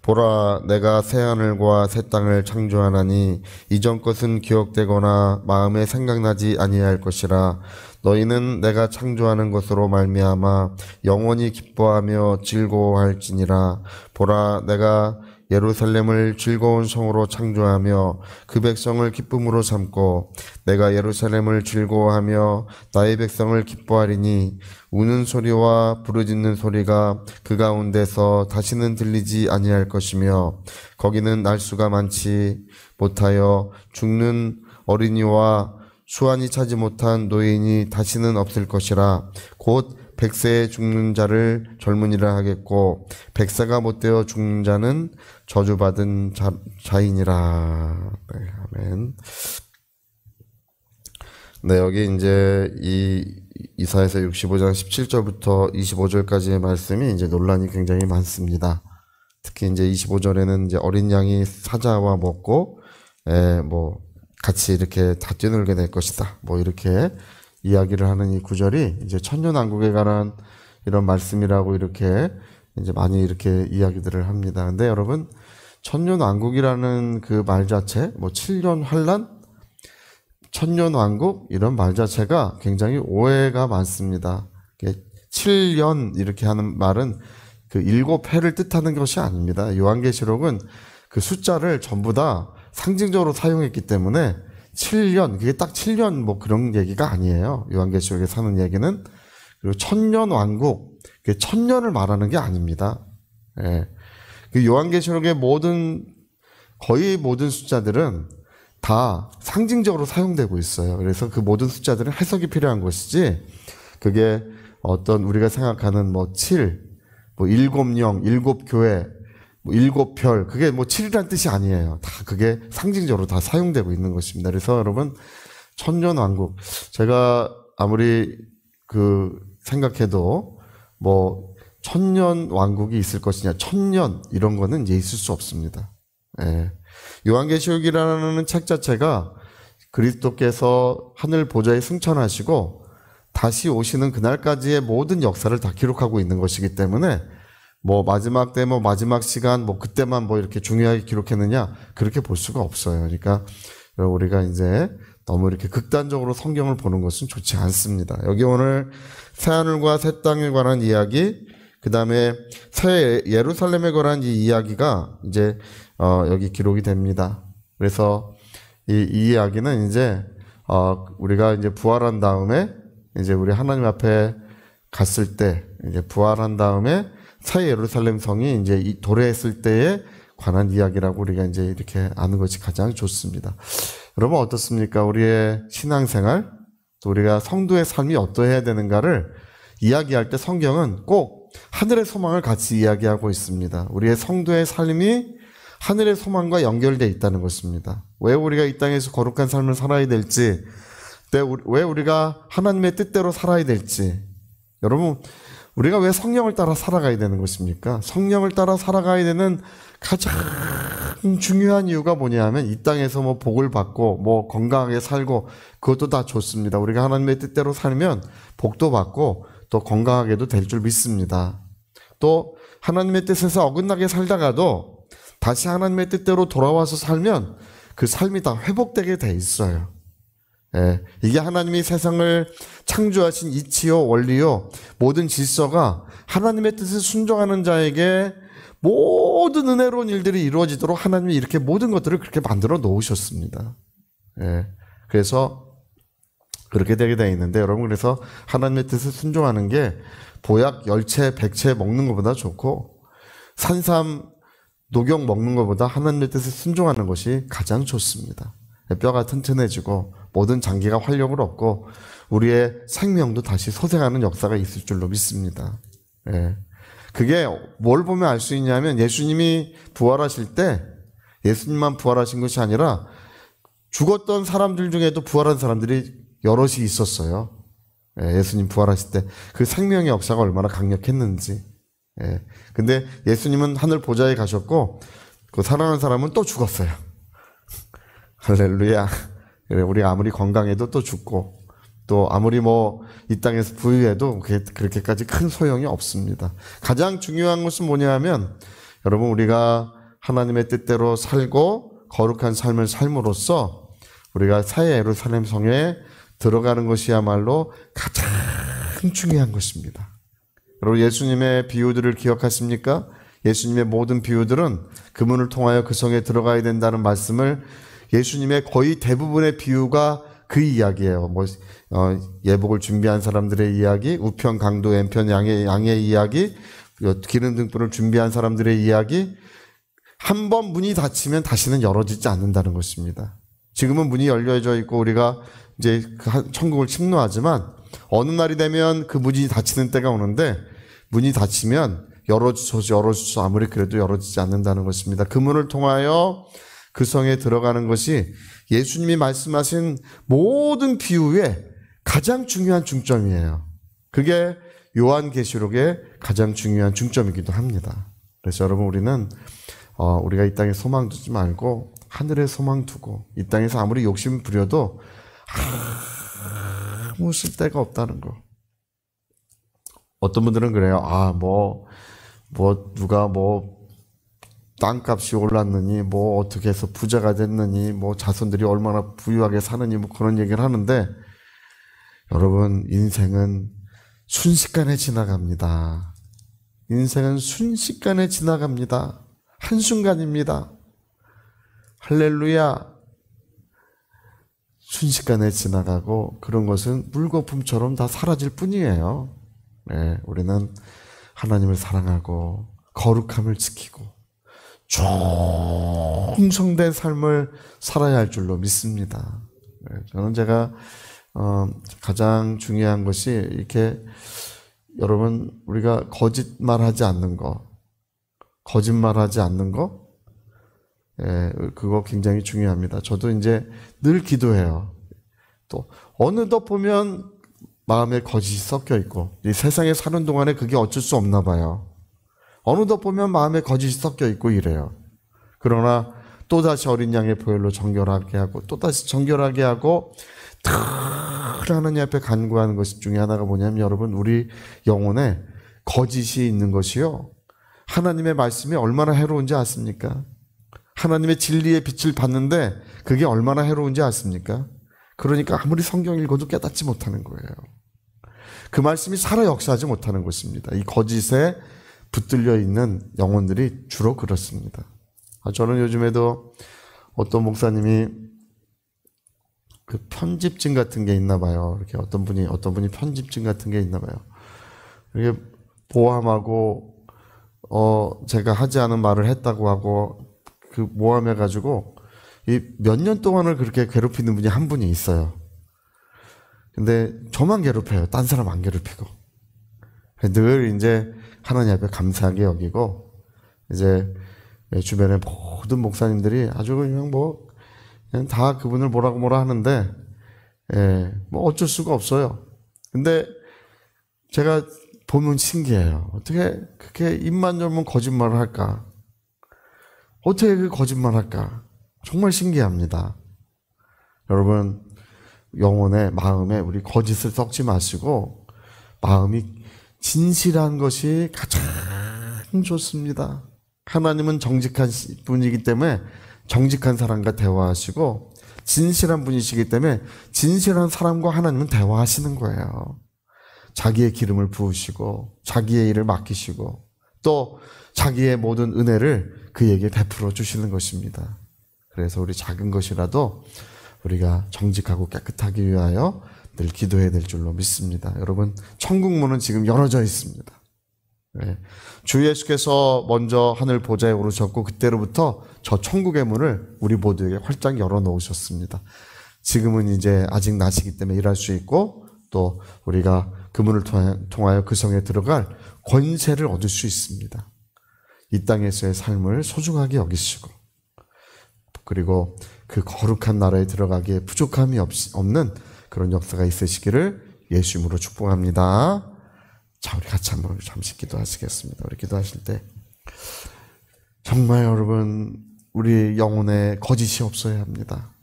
보라, 내가 새하늘과 새 땅을 창조하나니 이전 것은 기억되거나 마음에 생각나지 아니할 것이라. 너희는 내가 창조하는 것으로 말미암아 영원히 기뻐하며 즐거워할지니라. 보라, 내가 예루살렘을 즐거운 성으로 창조하며 그 백성을 기쁨으로 삼고 내가 예루살렘을 즐거워하며 나의 백성을 기뻐하리니 우는 소리와 부르짖는 소리가 그 가운데서 다시는 들리지 아니할 것이며 거기는 날수가 많지 못하여 죽는 어린이와 수완이 차지 못한 노인이 다시는 없을 것이라. 곧 100세에 죽는 자를 젊은이라 하겠고 100세가 못되어 죽는 자는 저주받은 자이니라. 네, 아멘. 네, 여기 이제 이사야서 65장 17절부터 25절까지의 말씀이 이제 논란이 굉장히 많습니다. 특히 이제 25절에는 이제 어린 양이 사자와 먹고 같이 이렇게 다 뛰놀게 될 것이다. 이렇게 이야기를 하는 이 구절이 이제 천년왕국에 관한 이런 말씀이라고 이렇게 이제 많이 이렇게 이야기들을 합니다. 근데 여러분, 천년왕국이라는 그 말 자체, 7년 환란, 천년왕국 이런 말 자체가 굉장히 오해가 많습니다. 7년 이렇게 하는 말은 그 7회를 뜻하는 것이 아닙니다. 요한계시록은 그 숫자를 전부 다 상징적으로 사용했기 때문에 7년, 그게 딱 7년 그런 얘기가 아니에요. 요한계시록에 사는 얘기는. 그리고 천년왕국, 그게 천년을 말하는 게 아닙니다. 예. 그 요한계시록의 거의 모든 숫자들은 다 상징적으로 사용되고 있어요. 그래서 그 모든 숫자들은 해석이 필요한 것이지, 그게 어떤 우리가 생각하는 7, 7영, 7교회, 7별, 그게 7이라는 뜻이 아니에요. 다 그게 상징적으로 다 사용되고 있는 것입니다. 그래서 여러분, 천년왕국, 제가 아무리 생각해도 천년왕국이 있을 것이냐, 천년 이런 거는 이제 있을 수 없습니다. 예. 요한계시록이라는 책 자체가 그리스도께서 하늘 보좌에 승천하시고 다시 오시는 그날까지의 모든 역사를 다 기록하고 있는 것이기 때문에 마지막 때, 마지막 시간, 그때만 이렇게 중요하게 기록했느냐, 그렇게 볼 수가 없어요. 그러니까, 우리가 이제 너무 이렇게 극단적으로 성경을 보는 것은 좋지 않습니다. 여기 오늘 새하늘과 새 땅에 관한 이야기, 그 다음에 새 예루살렘에 관한 이 이야기가 이제, 여기 기록이 됩니다. 그래서 이 이야기는 이제, 우리가 이제 부활한 다음에, 이제 우리 하나님 앞에 갔을 때, 이제 부활한 다음에 새 예루살렘 성이 이제 도래했을 때에 관한 이야기라고 우리가 이제 이렇게 아는 것이 가장 좋습니다. 여러분 어떻습니까? 우리의 신앙생활, 또 우리가 성도의 삶이 어떠해야 되는가를 이야기할 때 성경은 꼭 하늘의 소망을 같이 이야기하고 있습니다. 우리의 성도의 삶이 하늘의 소망과 연결되어 있다는 것입니다. 왜 우리가 이 땅에서 거룩한 삶을 살아야 될지, 왜 우리가 하나님의 뜻대로 살아야 될지, 여러분 우리가 왜 성령을 따라 살아가야 되는 것입니까? 성령을 따라 살아가야 되는 가장 중요한 이유가 뭐냐면 이 땅에서 복을 받고 건강하게 살고 그것도 다 좋습니다. 우리가 하나님의 뜻대로 살면 복도 받고 또 건강하게도 될 줄 믿습니다. 또 하나님의 뜻에서 어긋나게 살다가도 다시 하나님의 뜻대로 돌아와서 살면 그 삶이 다 회복되게 돼 있어요. 예, 이게 하나님이 세상을 창조하신 이치요 원리요 모든 질서가 하나님의 뜻에 순종하는 자에게 모든 은혜로운 일들이 이루어지도록 하나님이 이렇게 모든 것들을 그렇게 만들어 놓으셨습니다. 예, 그래서 그렇게 되게 되어 있는데 여러분, 그래서 하나님의 뜻에 순종하는 게 보약 10채 100채 먹는 것보다 좋고 산삼 녹용 먹는 것보다 하나님의 뜻에 순종하는 것이 가장 좋습니다. 뼈가 튼튼해지고 모든 장기가 활력을 얻고 우리의 생명도 다시 소생하는 역사가 있을 줄로 믿습니다. 예. 그게 뭘 보면 알 수 있냐면 예수님이 부활하실 때 예수님만 부활하신 것이 아니라 죽었던 사람들 중에도 부활한 사람들이 여럿이 있었어요. 예. 예수님 부활하실 때 그 생명의 역사가 얼마나 강력했는지. 예. 근데 예수님은 하늘 보좌에 가셨고 그 사랑하는 사람은 또 죽었어요. 할렐루야. 우리가 아무리 건강해도 또 죽고 또 아무리 이 땅에서 부유해도 그렇게까지 큰 소용이 없습니다. 가장 중요한 것은 뭐냐 하면 여러분, 우리가 하나님의 뜻대로 살고 거룩한 삶을 삶으로써 우리가 새 예루살렘 성에 들어가는 것이야말로 가장 중요한 것입니다. 여러분, 예수님의 비유들을 기억하십니까? 예수님의 모든 비유들은 그 문을 통하여 그 성에 들어가야 된다는 말씀을, 예수님의 거의 대부분의 비유가 그 이야기예요. 예복을 준비한 사람들의 이야기, 우편 강도 왼편 양의 이야기, 기름 등불을 준비한 사람들의 이야기. 한 번 문이 닫히면 다시는 열어지지 않는다는 것입니다. 지금은 문이 열려져 있고 우리가 이제 천국을 침노하지만 어느 날이 되면 그 문이 닫히는 때가 오는데, 문이 닫히면 열어주소 아무리 그래도 열어지지 않는다는 것입니다. 그 문을 통하여 그 성에 들어가는 것이 예수님이 말씀하신 모든 비유의 가장 중요한 중점이에요. 그게 요한계시록의 가장 중요한 중점이기도 합니다. 그래서 여러분, 우리는 우리가 이 땅에 소망 두지 말고 하늘에 소망 두고, 이 땅에서 아무리 욕심 부려도 아무 쓸데가 없다는 거. 어떤 분들은 그래요. 누가 땅값이 올랐느니, 어떻게 해서 부자가 됐느니, 자손들이 얼마나 부유하게 사느니, 그런 얘기를 하는데, 여러분, 인생은 순식간에 지나갑니다. 인생은 순식간에 지나갑니다. 한순간입니다. 할렐루야. 순식간에 지나가고, 그런 것은 물거품처럼 다 사라질 뿐이에요. 네, 우리는 하나님을 사랑하고 거룩함을 지키고 충성된 삶을 살아야 할 줄로 믿습니다. 네, 저는 제가 가장 중요한 것이, 이렇게 여러분, 우리가 거짓말하지 않는 거, 그거 굉장히 중요합니다. 저도 이제 늘 기도해요. 또 어느덧 보면 마음에 거짓이 섞여 있고, 이 세상에 사는 동안에 그게 어쩔 수 없나 봐요. 어느덧 보면 마음에 거짓이 섞여 있고 이래요. 그러나 또다시 어린 양의 보혈로 정결하게 하고, 또다시 정결하게 하고, 늘 하나님 앞에 간구하는 것 중에 하나가 뭐냐면, 여러분, 우리 영혼에 거짓이 있는 것이요, 하나님의 말씀이 얼마나 해로운지 아십니까? 하나님의 진리의 빛을 받는데 그게 얼마나 해로운지 아십니까? 그러니까 아무리 성경 읽어도 깨닫지 못하는 거예요. 그 말씀이 살아 역사하지 못하는 것입니다. 이 거짓에 붙들려 있는 영혼들이 주로 그렇습니다. 저는 요즘에도 어떤 목사님이 그 편집증 같은 게 있나 봐요. 이렇게 어떤 분이 편집증 같은 게 있나 봐요. 이게 모함하고 제가 하지 않은 말을 했다고 하고, 그 모함해가지고 이 몇 년 동안을 그렇게 괴롭히는 분이 한 분이 있어요. 근데 저만 괴롭혀요. 딴 사람 안 괴롭히고. 늘 이제 하나님 앞에 감사하게 여기고, 이제 주변의 모든 목사님들이 아주 그냥 다 그분을 뭐라 하는데, 어쩔 수가 없어요. 근데 제가 보면 신기해요. 어떻게 그렇게 입만 열면 거짓말을 할까? 어떻게 그 거짓말 할까? 정말 신기합니다. 여러분, 영혼의 마음에 우리 거짓을 섞지 마시고, 마음이 진실한 것이 가장 좋습니다. 하나님은 정직한 분이기 때문에 정직한 사람과 대화하시고, 진실한 분이시기 때문에 진실한 사람과 하나님은 대화하시는 거예요. 자기의 기름을 부으시고, 자기의 일을 맡기시고, 또 자기의 모든 은혜를 그에게 베풀어 주시는 것입니다. 그래서 우리 작은 것이라도 우리가 정직하고 깨끗하기 위하여 늘 기도해야 될 줄로 믿습니다. 여러분, 천국 문은 지금 열어져 있습니다. 주 예수께서 먼저 하늘 보좌에 오르셨고, 그때로부터 저 천국의 문을 우리 모두에게 활짝 열어놓으셨습니다. 지금은 이제 아직 낮이기 때문에 일할 수 있고, 또 우리가 그 문을 통하여 그 성에 들어갈 권세를 얻을 수 있습니다. 이 땅에서의 삶을 소중하게 여기시고, 그리고 그 거룩한 나라에 들어가기에 부족함이 없는 그런 역사가 있으시기를 예수 이름으로 축복합니다. 자, 우리 같이 한번 잠시 기도하시겠습니다. 우리 기도하실 때 정말 여러분, 우리 영혼에 거짓이 없어야 합니다.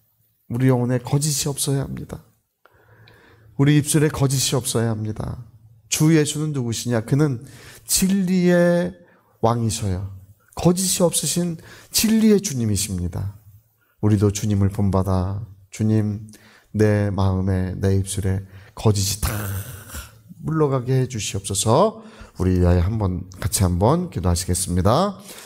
우리 영혼에 거짓이 없어야 합니다. 우리 입술에 거짓이 없어야 합니다. 주 예수는 누구시냐? 그는 진리의 왕이셔요. 거짓이 없으신 진리의 주님이십니다. 우리도 주님을 본받아 주님 내 마음에 내 입술에 거짓이 다 물러가게 해 주시옵소서. 우리 위하여 같이 한번 기도하시겠습니다.